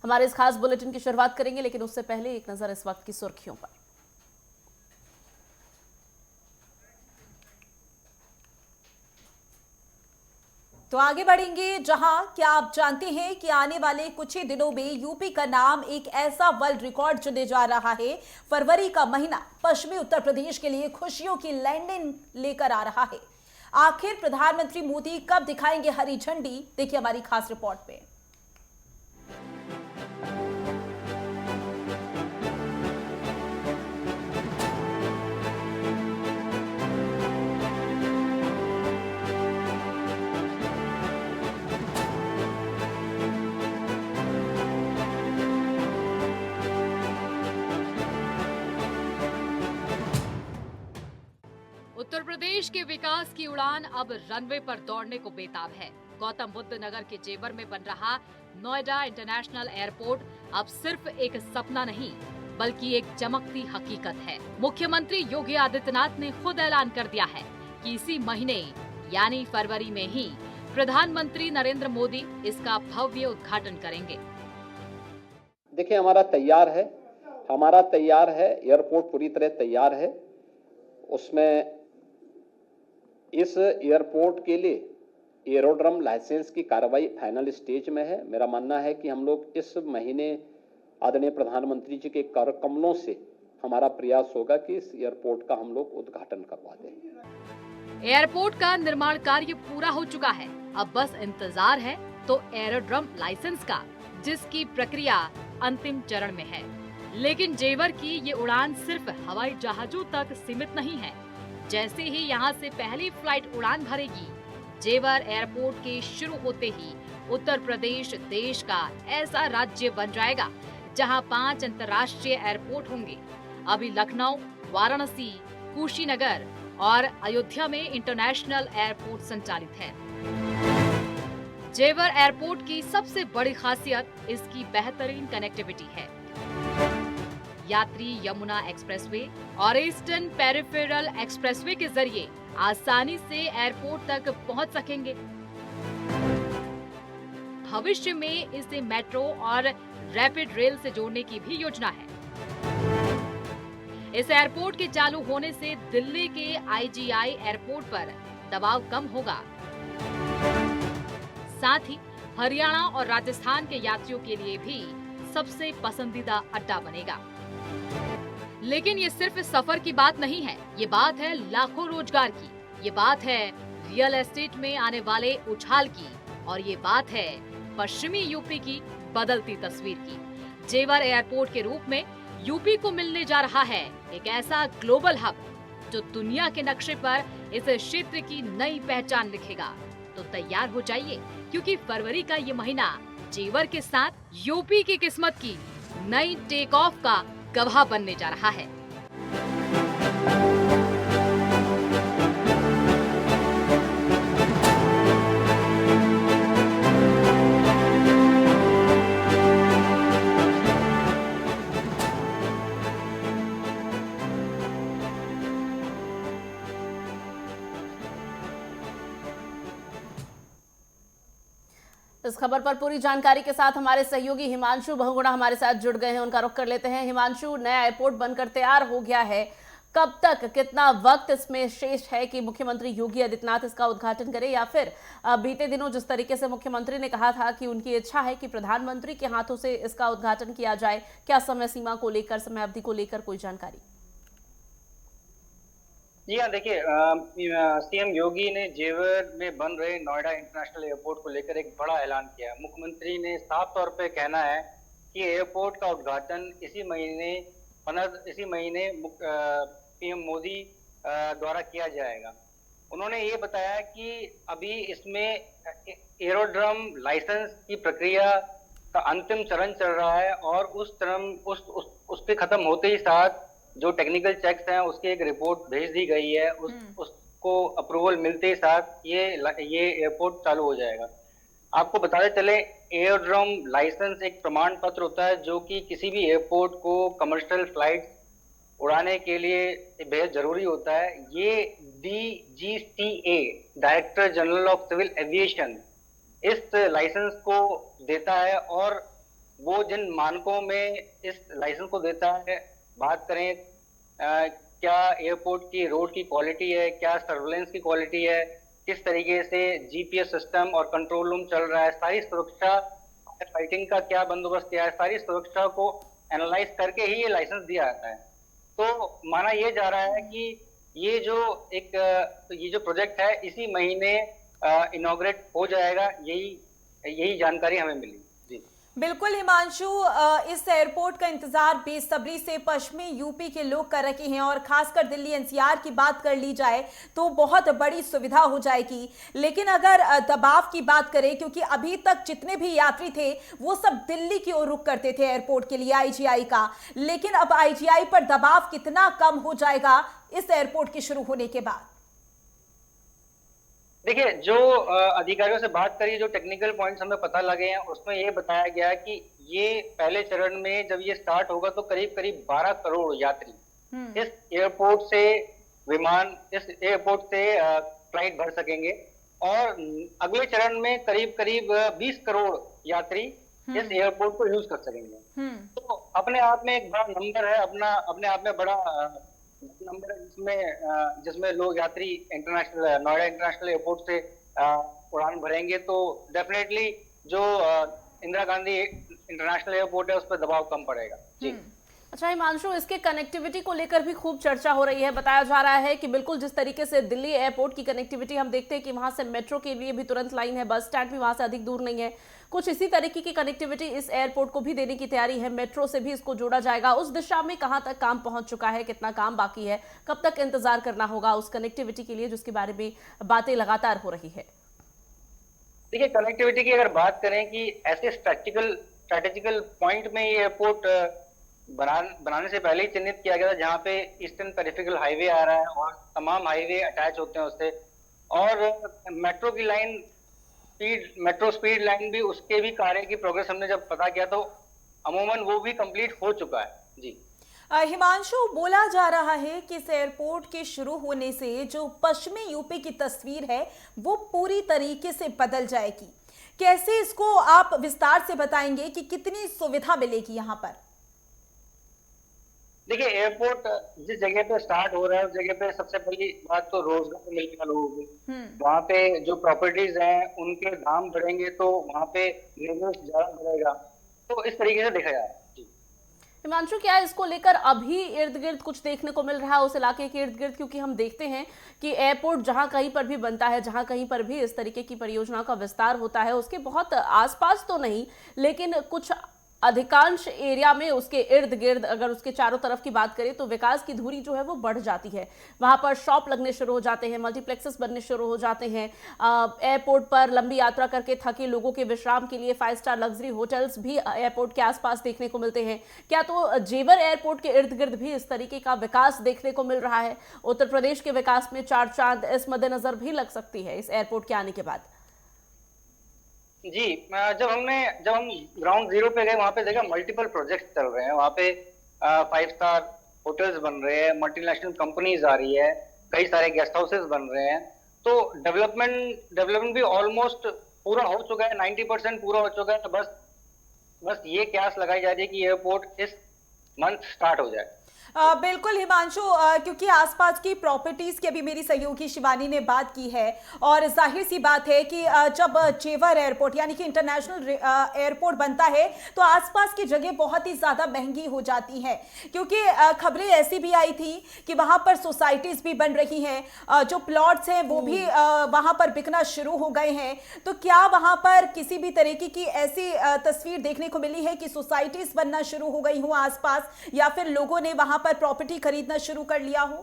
हमारे इस खास बुलेटिन की शुरुआत करेंगे, लेकिन उससे पहले एक नजर इस वक्त की सुर्खियों पर। तो आगे बढ़ेंगे, जहां क्या आप जानते हैं कि आने वाले कुछ ही दिनों में यूपी का नाम एक ऐसा वर्ल्ड रिकॉर्ड चुने जा रहा है। फरवरी का महीना पश्चिमी उत्तर प्रदेश के लिए खुशियों की लैंडिंग लेकर आ रहा है। आखिर प्रधानमंत्री मोदी कब दिखाएंगे हरी झंडी, देखिए हमारी खास रिपोर्ट में। उत्तर प्रदेश के विकास की उड़ान अब रनवे पर दौड़ने को बेताब है। गौतम बुद्ध नगर के जेवर में बन रहा नोएडा इंटरनेशनल एयरपोर्ट अब सिर्फ एक सपना नहीं, बल्कि एक चमकती हकीकत है। मुख्यमंत्री योगी आदित्यनाथ ने खुद ऐलान कर दिया है कि इसी महीने यानी फरवरी में ही प्रधानमंत्री नरेंद्र मोदी इसका भव्य उद्घाटन करेंगे। देखिए, हमारा तैयार है, एयरपोर्ट पूरी तरह तैयार है। उसमें इस एयरपोर्ट के लिए एरोड्रम लाइसेंस की कार्रवाई फाइनल स्टेज में है। मेरा मानना है कि हम लोग इस महीने आदरणीय प्रधानमंत्री जी के कर कमलों से हमारा प्रयास होगा कि इस एयरपोर्ट का हम लोग उद्घाटन करवा दें। एयरपोर्ट का निर्माण कार्य पूरा हो चुका है, अब बस इंतजार है तो एरोड्रम लाइसेंस का, जिसकी प्रक्रिया अंतिम चरण में है। लेकिन जेवर की ये उड़ान सिर्फ हवाई जहाजों तक सीमित नहीं है। जैसे ही यहाँ से पहली फ्लाइट उड़ान भरेगी, जेवर एयरपोर्ट के शुरू होते ही उत्तर प्रदेश देश का ऐसा राज्य बन जाएगा जहाँ 5 अंतर्राष्ट्रीय एयरपोर्ट होंगे। अभी लखनऊ, वाराणसी, कुशीनगर और अयोध्या में इंटरनेशनल एयरपोर्ट संचालित है। जेवर एयरपोर्ट की सबसे बड़ी खासियत इसकी बेहतरीन कनेक्टिविटी है। यात्री यमुना एक्सप्रेसवे और ईस्टर्न पेरिफेरल एक्सप्रेसवे के जरिए आसानी से एयरपोर्ट तक पहुंच सकेंगे। भविष्य में इसे मेट्रो और रैपिड रेल से जोड़ने की भी योजना है। इस एयरपोर्ट के चालू होने से दिल्ली के आईजीआई एयरपोर्ट पर दबाव कम होगा। साथ ही हरियाणा और राजस्थान के यात्रियों के लिए भी सबसे पसंदीदा अड्डा बनेगा। लेकिन ये सिर्फ सफर की बात नहीं है, ये बात है लाखों रोजगार की, ये बात है रियल एस्टेट में आने वाले उछाल की, और ये बात है पश्चिमी यूपी की बदलती तस्वीर की। जेवर एयरपोर्ट के रूप में यूपी को मिलने जा रहा है एक ऐसा ग्लोबल हब जो दुनिया के नक्शे पर इस क्षेत्र की नई पहचान लिखेगा। तो तैयार हो जाइए, क्योंकि फरवरी का ये महीना जेवर के साथ यूपी की किस्मत की नई टेक ऑफ का गवाह बनने जा रहा है। इस खबर पर पूरी जानकारी के साथ हमारे सहयोगी हिमांशु बहुगुणा हमारे साथ जुड़ गए हैं, उनका रुख कर लेते हैं। हिमांशु, नया एयरपोर्ट बनकर तैयार हो गया है, कब तक, कितना वक्त इसमें शेष है कि मुख्यमंत्री योगी आदित्यनाथ इसका उद्घाटन करें, या फिर बीते दिनों जिस तरीके से मुख्यमंत्री ने कहा था कि उनकी इच्छा है कि प्रधानमंत्री के हाथों से इसका उद्घाटन किया जाए, क्या समय सीमा को लेकर, समय अवधि को लेकर कोई जानकारी? जी हाँ, देखिए, सीएम योगी ने जेवर में बन रहे नोएडा इंटरनेशनल एयरपोर्ट को लेकर एक बड़ा ऐलान किया। मुख्यमंत्री ने साफ तौर पे कहना है कि एयरपोर्ट का उद्घाटन इसी महीने पीएम मोदी द्वारा किया जाएगा। उन्होंने ये बताया कि अभी इसमें एरोड्रम लाइसेंस की प्रक्रिया का अंतिम चरण चल रहा है, और उसके खत्म होते ही साथ जो टेक्निकल चेक्स हैं उसकी एक रिपोर्ट भेज दी गई है। उसको अप्रूवल मिलते ही साथ ये एयरपोर्ट चालू हो जाएगा। आपको बताते चले, एयरड्रम लाइसेंस एक प्रमाण पत्र होता है जो कि किसी भी एयरपोर्ट को कमर्शियल फ्लाइट उड़ाने के लिए बेहद जरूरी होता है। ये DGCA, director general of civil aviation, इस लाइसेंस को देता है, और वो जिन मानकों में इस लाइसेंस को देता है, बात करें क्या एयरपोर्ट की रोड की क्वालिटी है, क्या सर्वेलेंस की क्वालिटी है, किस तरीके से जीपीएस सिस्टम और कंट्रोल रूम चल रहा है, सारी सुरक्षा फाइटिंग का क्या बंदोबस्त किया है, सारी सुरक्षा को एनालाइज करके ही ये लाइसेंस दिया जाता है। तो माना ये जा रहा है कि ये जो प्रोजेक्ट है इसी महीने इनॉग्रेट हो जाएगा, यही जानकारी हमें मिली। जी बिल्कुल हिमांशु, इस एयरपोर्ट का इंतजार बेसब्री से पश्चिमी यूपी के लोग कर रहे हैं और खासकर दिल्ली एनसीआर की बात कर ली जाए तो बहुत बड़ी सुविधा हो जाएगी। लेकिन अगर दबाव की बात करें, क्योंकि अभी तक जितने भी यात्री थे वो सब दिल्ली की ओर रुख करते थे एयरपोर्ट के लिए आईजीआई का, लेकिन अब आईजीआई पर दबाव कितना कम हो जाएगा इस एयरपोर्ट के शुरू होने के बाद? देखिए, जो अधिकारियों से बात करी, जो टेक्निकल पॉइंट्स हमें पता लगे हैं, उसमें ये बताया गया कि ये पहले चरण में जब ये स्टार्ट होगा तो करीब करीब 12 करोड़ यात्री इस एयरपोर्ट से फ्लाइट भर सकेंगे और अगले चरण में करीब करीब 20 करोड़ यात्री इस एयरपोर्ट को यूज कर सकेंगे। तो अपने आप में एक बड़ा नंबर है, अपने आप में बड़ा नंबर है जिसमें लोग यात्री नोएडा इंटरनेशनल एयरपोर्ट से उड़ान भरेंगे। तो डेफिनेटली जो इंदिरा गांधी इंटरनेशनल एयरपोर्ट है उस पर दबाव कम पड़ेगा। जी अच्छा हिमांशु, इसके कनेक्टिविटी को लेकर भी खूब चर्चा हो रही है। बताया जा रहा है कि बिल्कुल जिस तरीके से दिल्ली एयरपोर्ट की कनेक्टिविटी हम देखते हैं कि वहां से मेट्रो के लिए भी तुरंत लाइन है, बस स्टैंड भी वहां से अधिक दूर नहीं है, कुछ इसी तरीके की कनेक्टिविटी इस एयरपोर्ट को भी देने की तैयारी है। मेट्रो से भी इसको जोड़ा जाएगा। उस दिशा में कहां तक काम पहुंच चुका है, कितना काम बाकी है, कब तक इंतजार करना होगा उस कनेक्टिविटी के लिए जिसके बारे में बातें लगातार हो रही है? देखिए, कनेक्टिविटी की अगर बात करें कि ऐसे स्ट्रेटेजिकल पॉइंट में ये एयरपोर्ट बनाने से पहले ही चिन्हित किया गया था जहां पे ईस्टर्न पेरिफेरल हाईवे आ रहा है और तमाम हाईवे अटैच होते हैं उससे, और मेट्रो स्पीड लाइन भी, उसके भी कार्य की प्रोग्रेस हमने जब पता किया तो अमूमन वो भी कंप्लीट हो चुका है। जी हिमांशु, बोला जा रहा है कि इस एयरपोर्ट के शुरू होने से जो पश्चिमी यूपी की तस्वीर है वो पूरी तरीके से बदल जाएगी। कैसे इसको आप विस्तार से बताएंगे कि कितनी सुविधा मिलेगी यहाँ पर? देखिए, एयरपोर्ट जिस जगह पे स्टार्ट हो रहा है उस जगह पे सबसे पहली बात तो रोजगार मिलेगा लोगों को। वहाँ पे जो प्रॉपर्टीज हैं उनके दाम बढ़ेंगे तो वहाँ पे निवेश ज्यादा बढ़ेगा। तो इस तरीके से देखा जाए। हिमांशु, क्या इसको लेकर अभी इर्द गिर्द कुछ देखने को मिल रहा है उस इलाके के इर्द गिर्द? क्योंकि हम देखते हैं कि एयरपोर्ट जहां कहीं पर भी बनता है, जहां कहीं पर भी इस तरीके की परियोजना का विस्तार होता है, उसके बहुत आसपास तो नहीं लेकिन कुछ अधिकांश एरिया में उसके इर्द गिर्द, अगर उसके चारों तरफ की बात करें तो विकास की धुरी जो है वो बढ़ जाती है। वहां पर शॉप लगने शुरू हो जाते हैं, मल्टीप्लेक्सेस बनने शुरू हो जाते हैं। एयरपोर्ट पर लंबी यात्रा करके थके लोगों के विश्राम के लिए 5 स्टार लग्जरी होटल्स भी एयरपोर्ट के आसपास देखने को मिलते हैं। क्या तो जेवर एयरपोर्ट के इर्द गिर्द भी इस तरीके का विकास देखने को मिल रहा है? उत्तर प्रदेश के विकास में 4 चांद इस मद्देनजर भी लग सकती है इस एयरपोर्ट के आने के बाद? जी, जब हम ग्राउंड जीरो पे गए वहां पे देखा मल्टीपल प्रोजेक्ट्स चल रहे हैं। वहां पे 5 स्टार होटल्स बन रहे हैं, मल्टीनेशनल कंपनीज आ रही है, कई सारे गेस्ट हाउसेस बन रहे हैं। तो डेवलपमेंट भी ऑलमोस्ट पूरा हो चुका है, 90% पूरा हो चुका है। तो बस ये क्यास लगाई जा रही है कि एयरपोर्ट इस मंथ स्टार्ट हो जाए। बिल्कुल हिमांशु, क्योंकि आसपास की प्रॉपर्टीज की अभी मेरी सहयोगी शिवानी ने बात की है और जाहिर सी बात है कि जब जेवर एयरपोर्ट यानी कि इंटरनेशनल एयरपोर्ट बनता है तो आसपास की जगह बहुत ही ज़्यादा महंगी हो जाती हैं, क्योंकि खबरें ऐसी भी आई थी कि वहाँ पर सोसाइटीज़ भी बन रही हैं, जो प्लॉट्स हैं वो भी वहाँ पर बिकना शुरू हो गए हैं। तो क्या वहाँ पर किसी भी तरीके की ऐसी तस्वीर देखने को मिली है कि सोसाइटीज़ बनना शुरू हो गई हो आसपास, या फिर लोगों ने वहाँ पर प्रॉपर्टी खरीदना शुरू कर लिया हो?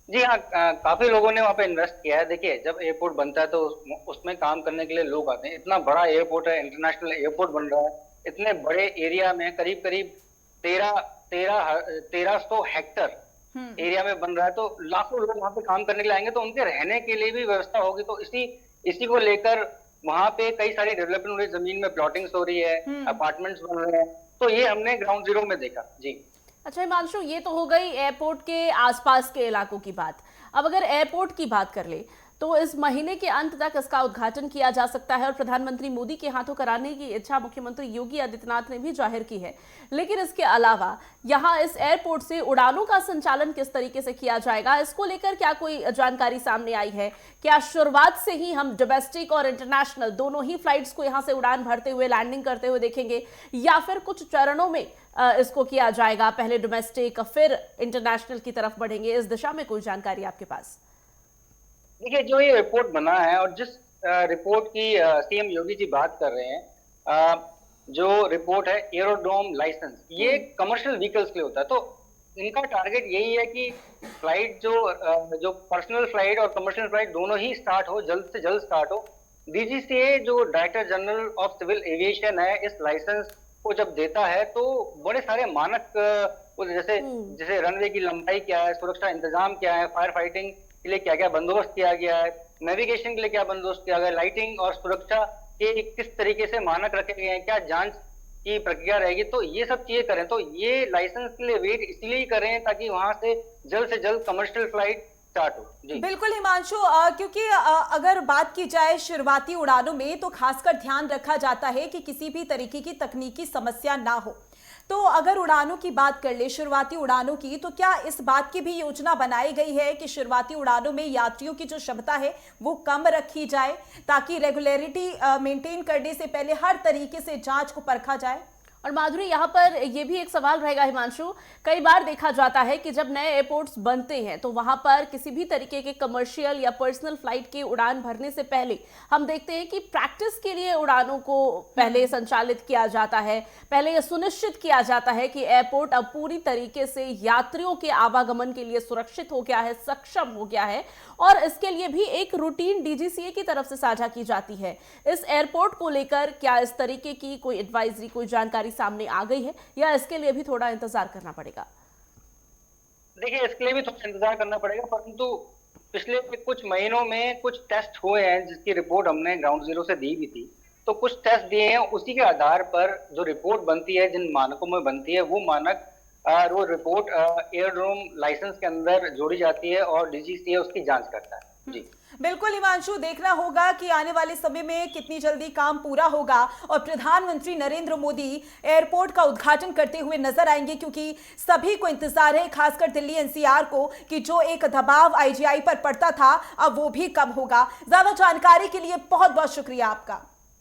जी हाँ, काफी लोगों ने वहाँ पे इन्वेस्ट किया है। देखिए, जब एयरपोर्ट बनता है तो उसमें काम करने के लिए लोग आते हैं। इतना बड़ा एयरपोर्ट है, इंटरनेशनल एयरपोर्ट बन रहा है, इतने बड़े एरिया में करीब 1300 हेक्टर एरिया में बन रहा है। तो लाखों लोग वहाँ पे काम करने के लिए आएंगे, तो उनके रहने के लिए भी व्यवस्था होगी। तो इसी को लेकर वहाँ पे कई सारी डेवलपमेंट हो रही है, जमीन में प्लॉटिंग्स हो रही है, अपार्टमेंट्स बन रहे हैं। तो ये हमने ग्राउंड जीरो में देखा। जी अच्छा हिमांशु, ये तो हो गई एयरपोर्ट के आसपास के इलाकों की बात। अब अगर एयरपोर्ट की बात कर ले तो इस महीने के अंत तक इसका उद्घाटन किया जा सकता है और प्रधानमंत्री मोदी के हाथों कराने की इच्छा मुख्यमंत्री योगी आदित्यनाथ ने भी जाहिर की है। लेकिन इसके अलावा यहां इस एयरपोर्ट से उड़ानों का संचालन किस तरीके से किया जाएगा, इसको लेकर क्या कोई जानकारी सामने आई है? क्या शुरुआत से ही हम डोमेस्टिक और इंटरनेशनल दोनों ही फ्लाइट्स को यहां से उड़ान भरते हुए, लैंडिंग करते हुए देखेंगे, या फिर कुछ चरणों में इसको किया जाएगा, पहले डोमेस्टिक फिर इंटरनेशनल की तरफ बढ़ेंगे? इस दिशा में कोई जानकारी आपके पास? देखिए, जो ये रिपोर्ट बना है और जिस रिपोर्ट की सीएम योगी जी बात कर रहे हैं, जो रिपोर्ट है एरोड्रोम लाइसेंस, ये कमर्शियल व्हीकल्स के लिए होता है। तो इनका टारगेट यही है कि फ्लाइट जो पर्सनल फ्लाइट और कमर्शियल फ्लाइट दोनों ही स्टार्ट हो, जल्द से जल्द स्टार्ट हो। डीजीसीए जो director general of civil aviation है, इस लाइसेंस को जब देता है तो बड़े सारे मानक, जैसे रनवे की लंबाई क्या है, सुरक्षा इंतजाम क्या है, फायर फाइटिंग के लिए क्या क्या बंदोबस्त किया गया है, नेविगेशन के लिए क्या बंदोबस्त किया गया है, लाइटिंग और सुरक्षा के किस तरीके से मानक रखे गए हैं, क्या जांच की प्रक्रिया रहेगी, तो ये सब चीजें करें। तो ये लाइसेंस के लिए वेट इसलिए ही करें ताकि वहां से जल्द कमर्शियल फ्लाइट स्टार्ट हो। जी बिल्कुल हिमांशु, क्योंकि अगर बात की जाए शुरुआती उड़ानों में तो खासकर ध्यान रखा जाता है कि किसी भी तरीके की तकनीकी समस्या ना हो। तो अगर उड़ानों की बात कर ले, शुरुआती उड़ानों की, तो क्या इस बात की भी योजना बनाई गई है कि शुरुआती उड़ानों में यात्रियों की जो क्षमता है वो कम रखी जाए ताकि रेगुलरिटी मेंटेन करने से पहले हर तरीके से जांच को परखा जाए? और माधुरी, यहाँ पर ये भी एक सवाल रहेगा हिमांशु, कई बार देखा जाता है कि जब नए एयरपोर्ट्स बनते हैं तो वहां पर किसी भी तरीके के कमर्शियल या पर्सनल फ्लाइट की उड़ान भरने से पहले हम देखते हैं कि प्रैक्टिस के लिए उड़ानों को पहले संचालित किया जाता है। पहले यह सुनिश्चित किया जाता है कि एयरपोर्ट अब पूरी तरीके से यात्रियों के आवागमन के लिए सुरक्षित हो गया है, सक्षम हो गया है, और इसके लिए भी एक रूटीन डीजीसीए की तरफ से साझा की जाती है। इस एयरपोर्ट को लेकर क्या इस तरीके की कोई एडवाइजरी, कोई जानकारी सामने आ गई है, या इसके लिए भी थोड़ा इंतजार करना पड़ेगा? देखिए, इसके लिए भी थोड़ा इंतजार करना पड़ेगा, परंतु पिछले कुछ महीनों में कुछ टेस्ट हुए हैं जिसकी रिपोर्ट हमने ग्राउंड जीरो से दी भी थी। तो कुछ टेस्ट दिए हैं, उसी के आधार पर जो रिपोर्ट बनती है, जिन मानकों में बनती है, वो मानक वो रिपोर्ट एयरड्रोम लाइसेंस के अंदर जोड़ी जाती है और डीजीसीए उसकी जांच करता है। जी बिल्कुल हिमांशु, देखना होगा कि आने वाले समय में कितनी जल्दी काम पूरा होगा और प्रधानमंत्री नरेंद्र मोदी एयरपोर्ट का उद्घाटन करते हुए नजर आएंगे, क्योंकि सभी को इंतजार है, खासकर दिल्ली एनसीआर को, कि जो एक दबाव आईजीआई पर पड़ता था अब वो भी कम होगा। ज्यादा जानकारी के लिए बहुत बहुत शुक्रिया आपका।